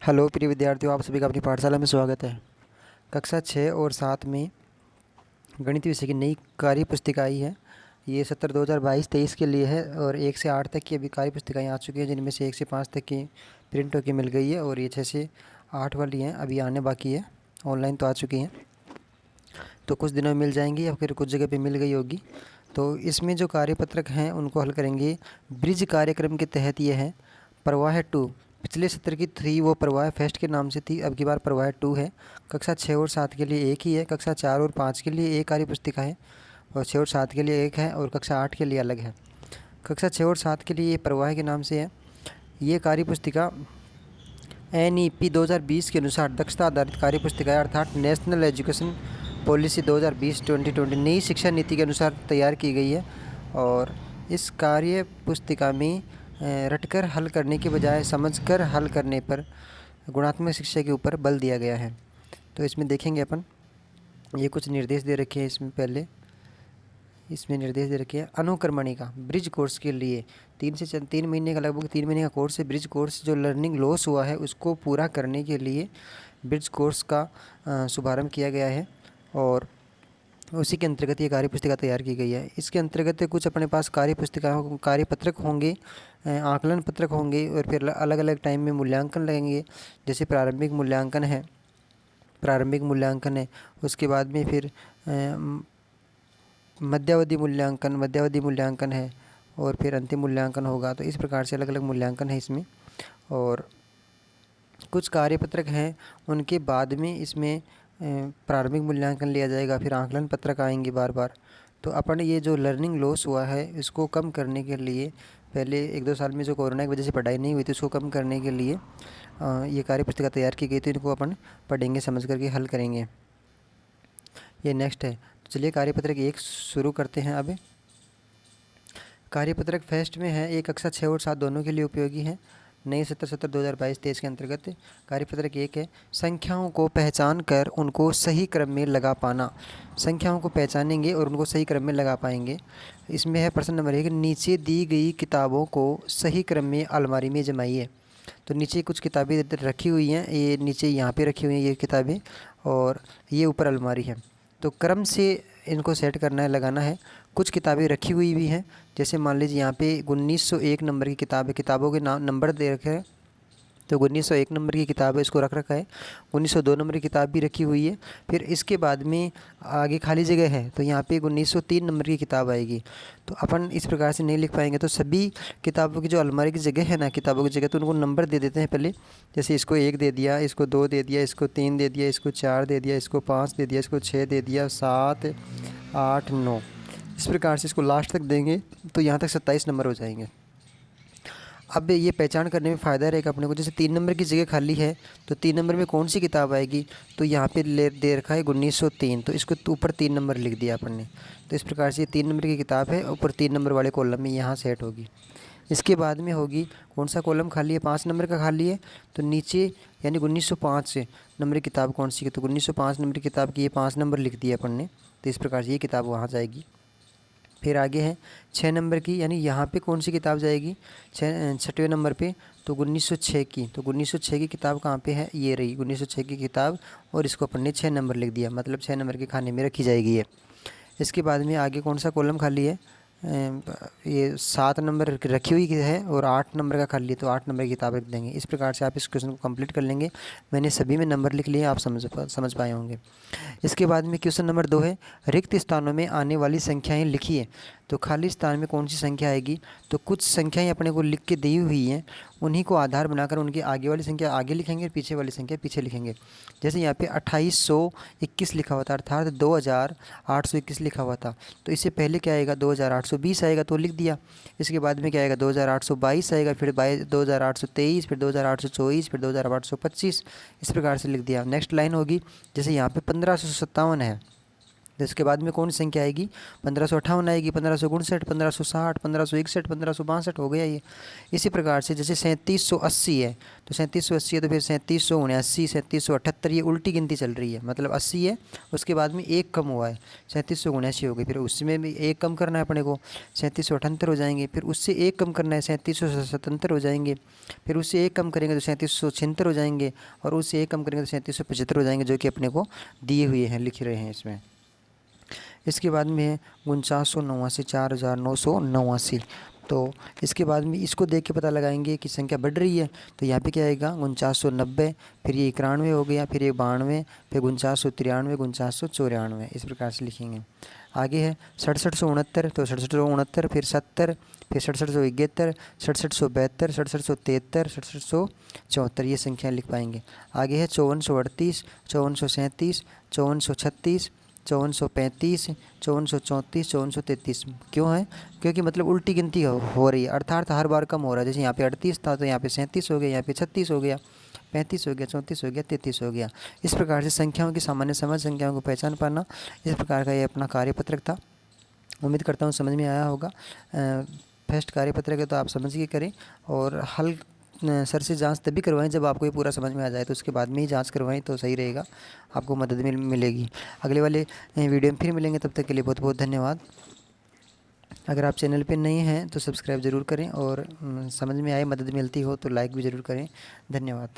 Hello प्रिय विद्यार्थियों, आप सभी का अपनी पाठशाला में स्वागत है। कक्षा 6 और 7 में गणित विषय की नई कार्य पुस्तिका आई है। ये सत्र 2022-23 के लिए है और 1 से 8 तक की अभी कार्य पुस्तिकाएँ आ चुकी हैं, जिनमें से 1 से 5 तक की प्रिंट होकर मिल गई है और ये 6 से 8 वाली हैं, अभी आने बाकी है। ऑनलाइन तो आ चुकी हैं, तो कुछ दिनों में मिल जाएंगी या फिर कुछ जगह पर मिल गई होगी। तो इसमें जो कार्यपत्रक हैं उनको हल करेंगे। ब्रिज कार्यक्रम के तहत ये है प्रवाह 2। पिछले सत्र की 3 वो प्रवाह फर्स्ट के नाम से थी, अब की बार प्रवाह 2 है। कक्षा 6 और 7 के लिए एक ही है, कक्षा 4 और 5 के लिए एक कार्य पुस्तिका है और 6 और 7 के लिए एक है और कक्षा 8 के लिए अलग है। कक्षा 6 और 7 के लिए ये प्रवाह के नाम से है। ये कार्य पुस्तिका NEP 2020 के अनुसार दक्षता आधारित कार्य पुस्तिका है, अर्थात नेशनल एजुकेशन पॉलिसी 2020-2020 नई शिक्षा नीति के अनुसार तैयार की गई है। और इस कार्य पुस्तिका में रटकर हल करने के बजाय समझकर हल करने पर गुणात्मक शिक्षा के ऊपर बल दिया गया है। तो इसमें देखेंगे अपन, ये कुछ निर्देश दे रखे हैं। इसमें निर्देश दे रखे हैं अनुक्रमणि का ब्रिज कोर्स के लिए 3 महीने का, लगभग 3 महीने का कोर्स है। ब्रिज कोर्स जो लर्निंग लॉस हुआ है उसको पूरा करने के लिए ब्रिज कोर्स का शुभारंभ किया गया है और उसी के अंतर्गत ये कार्य पुस्तिका तैयार की गई है। इसके अंतर्गत कुछ अपने पास कार्यपत्रक होंगे, आकलन पत्रक होंगे और फिर अलग अलग टाइम में मूल्यांकन लगेंगे। जैसे प्रारंभिक मूल्यांकन है, उसके बाद में फिर मध्यावधि मूल्यांकन है और फिर अंतिम मूल्यांकन होगा। तो इस प्रकार से अलग अलग मूल्यांकन है इसमें। और कुछ कार्यपत्रक हैं उनके बाद में इसमें प्रारंभिक मूल्यांकन लिया जाएगा, फिर आकलन पत्रक आएंगे बार बार। तो अपन ये जो लर्निंग लॉस हुआ है इसको कम करने के लिए, पहले 1-2 साल में जो कोरोना की वजह से पढ़ाई नहीं हुई थी, उसको कम करने के लिए ये कार्य पुस्तिका तैयार की गई। तो इनको अपन पढ़ेंगे, समझ करके हल करेंगे। ये नेक्स्ट है। तो चलिए कार्यपत्रक 1 शुरू करते हैं। अब कार्यपत्रक फर्स्ट में है, ये कक्षा 6 और 7 दोनों के लिए उपयोगी है। नए सत्र 2022-23 के अंतर्गत कार्यपत्रक 1 है संख्याओं को पहचान कर उनको सही क्रम में लगा पाना। संख्याओं को पहचानेंगे और उनको सही क्रम में लगा पाएंगे। इसमें है प्रश्न नंबर 1, नीचे दी गई किताबों को सही क्रम में अलमारी में जमाइए। तो नीचे कुछ किताबें रखी हुई हैं, ये नीचे यहाँ पे रखी हुई हैं ये किताबें और ये ऊपर अलमारी है। तो क्रम से इनको सेट करना है, लगाना है। कुछ किताबें रखी हुई भी हैं, जैसे मान लीजिए यहाँ पे 1901 नंबर की किताब है, किताबों के नाम नंबर दे रखे हैं। तो 1901 नंबर की किताब है, इसको रख रखा है। 1902 नंबर की किताब भी रखी हुई है। फिर इसके बाद में आगे खाली जगह है, तो यहाँ पे 1903 नंबर की किताब आएगी। तो अपन इस प्रकार से नहीं लिख पाएंगे, तो सभी किताबों की जो अलमारी की जगह है ना, किताबों की जगह, तो उनको नंबर दे देते हैं पहले। जैसे इसको 1 दे दिया, इसको 2 दे दिया, इसको 3 दे दिया, इसको 4 दे दिया, इसको 5 दे दिया, इसको 6 दे दिया, 7, 8, 9, इस प्रकार से इसको लास्ट तक देंगे तो यहाँ तक 27 नंबर हो जाएंगे। अब ये पहचान करने में फ़ायदा रहेगा अपने को। जैसे 3 नंबर की जगह खाली है, तो 3 नंबर में कौन सी किताब आएगी, तो यहाँ पे दे रखा है 1903, तो इसको ऊपर 3 नंबर लिख दिया अपन ने। तो इस प्रकार से ये 3 नंबर की किताब है, ऊपर 3 नंबर वाले कॉलम में यहाँ सेट होगी। इसके बाद में होगी कौन सा कॉलम खाली है, 5 नंबर का खाली है, तो नीचे यानी 1905 नंबर की किताब कौन सी है, तो 1905 नंबर की किताब की ये 5 नंबर लिख दिए अपन ने। तो इस प्रकार से ये किताब वहाँ जाएगी। फिर आगे है 6 नंबर की, यानी यहाँ पे कौन सी किताब जाएगी 6वें नंबर पे, तो 1906 की। तो 1906 की किताब कहाँ पे है, ये रही 1906 की किताब, और इसको अपन ने 6 नंबर लिख दिया, मतलब 6 नंबर के खाने में रखी जाएगी ये। इसके बाद में आगे कौन सा कॉलम खाली है, ये 7 नंबर रखी हुई है और 8 नंबर का खाली है, तो 8 नंबर की किताब रख देंगे। इस प्रकार से आप इस क्वेश्चन को कंप्लीट कर लेंगे। मैंने सभी में नंबर लिख लिए, आप समझ पाए होंगे। इसके बाद में क्वेश्चन नंबर 2 है रिक्त स्थानों में आने वाली संख्याएं लिखिए। तो खाली स्थान में कौन सी संख्या आएगी, तो कुछ संख्याएं अपने को लिख के दी हुई हैं, उन्हीं को आधार बनाकर उनकी आगे वाली संख्या आगे लिखेंगे और पीछे वाली संख्या पीछे लिखेंगे। जैसे यहाँ पे 2821 लिखा हुआ था, अर्थात 2821 लिखा हुआ था, तो इससे पहले क्या आएगा 2820 आएगा, तो लिख दिया। इसके बाद में क्या आएगा 2822 आएगा, फिर 2823, फिर 2824, फिर 2825, इस प्रकार से लिख दिया। नेक्स्ट लाइन होगी, जैसे यहाँ पे 1557 है, तो इसके बाद में कौन सी संख्या आएगी? 1558 आएगी, 1559, 1560, 1561, 1562 हो गया ये। इसी प्रकार से जैसे 3780 है, तो 3780 है तो फिर 3779, 3778, ये उल्टी गिनती चल रही है, मतलब 80 है, उसके बाद में एक कम हुआ है, 3779 हो गई, फिर उसमें भी एक कम करना है अपने को, 3778 हो जाएंगे, फिर उससे एक कम करना है, 3777 हो जाएंगे, फिर उससे एक कम करेंगे तो 3776 हो जाएंगे, और उससे एक कम करेंगे तो 3775 हो जाएंगे, जो कि अपने को दिए हुए हैं, लिख रहे हैं इसमें। इसके बाद में है 4989, 4989। तो इसके बाद में इसको देख के पता लगाएंगे कि संख्या बढ़ रही है, तो यहाँ पे क्या आएगा? 4990, फिर ये 91 हो गया, फिर ये 92, फिर 4993, 4994, इस प्रकार से लिखेंगे। आगे है 6769, तो 6769, फिर 70, फिर 6771, 6772, 6773, 6774, ये संख्या लिख पाएंगे। आगे है 5438, 5437, 5436, 5435, 5434, 5433। क्यों है? क्योंकि मतलब उल्टी गिनती हो रही है, अर्थात हर बार कम हो रहा है। जैसे यहाँ पे 38 था तो यहाँ पे 37 हो गया, यहाँ पे 36 हो गया, 35 हो गया, 34 हो गया, 33 हो गया। इस प्रकार से संख्याओं की सामान्य समझ, संख्याओं को पहचान पाना, इस प्रकार का ये अपना कार्यपत्रक था। उम्मीद करता हूँ समझ में आया होगा। फर्स्ट कार्यपत्रक है तो आप समझ के करें, और हल सर से जांच तभी करवाएं जब आपको ये पूरा समझ में आ जाए, तो उसके बाद में ही जांच करवाएं तो सही रहेगा, आपको मदद मिलेगी। अगले वाले वीडियो में फिर मिलेंगे, तब तक के लिए बहुत बहुत धन्यवाद। अगर आप चैनल पे नए हैं तो सब्सक्राइब ज़रूर करें, और समझ में आए, मदद मिलती हो तो लाइक भी ज़रूर करें। धन्यवाद।